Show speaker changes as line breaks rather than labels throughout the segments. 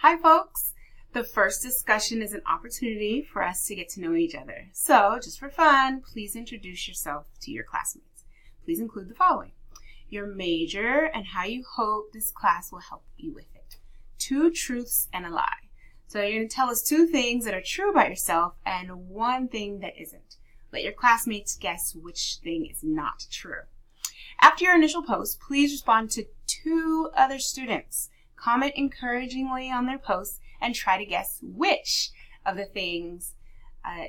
Hi folks! The first discussion is an opportunity for us to get to know each other. So, just for fun, please introduce yourself to your classmates. Please include the following: your major and how you hope this class will help you with it. 2 truths and a lie. So you're going to tell us 2 things that are true about yourself and 1 thing that isn't. Let your classmates guess which thing is not true. After your initial post, please respond to 2 other students. Comment encouragingly on their posts and try to guess which of the things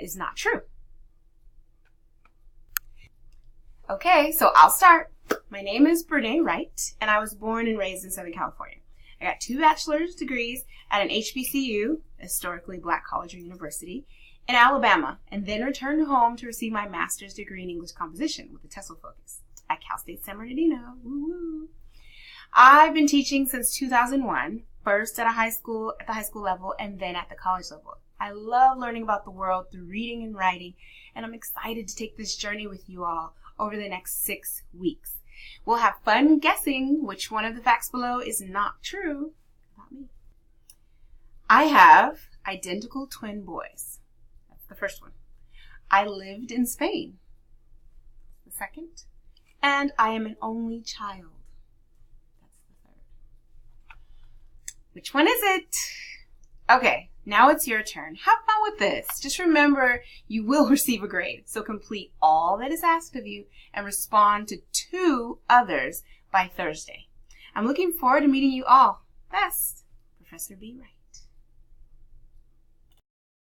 is not true. Okay, so I'll start. My name is Brenee, and I was born and raised in Southern California. I got 2 bachelor's degrees at an HBCU, historically black college or university, in Alabama, and then returned home to receive my master's degree in English composition with a TESOL focus at Cal State San Bernardino. Woo-woo. I've been teaching since 2001, first at the high school level and then at the college level. I love learning about the world through reading and writing, and I'm excited to take this journey with you all over the next 6 weeks. We'll have fun guessing which one of the facts below is not true about me. I have identical twin boys. That's the first one. I lived in Spain. The second. And I am an only child. Which one is it? Okay, now it's your turn. Have fun with this. Just remember, you will receive a grade. So complete all that is asked of you and respond to 2 others by Thursday. I'm looking forward to meeting you all. Best, Professor B. Wright.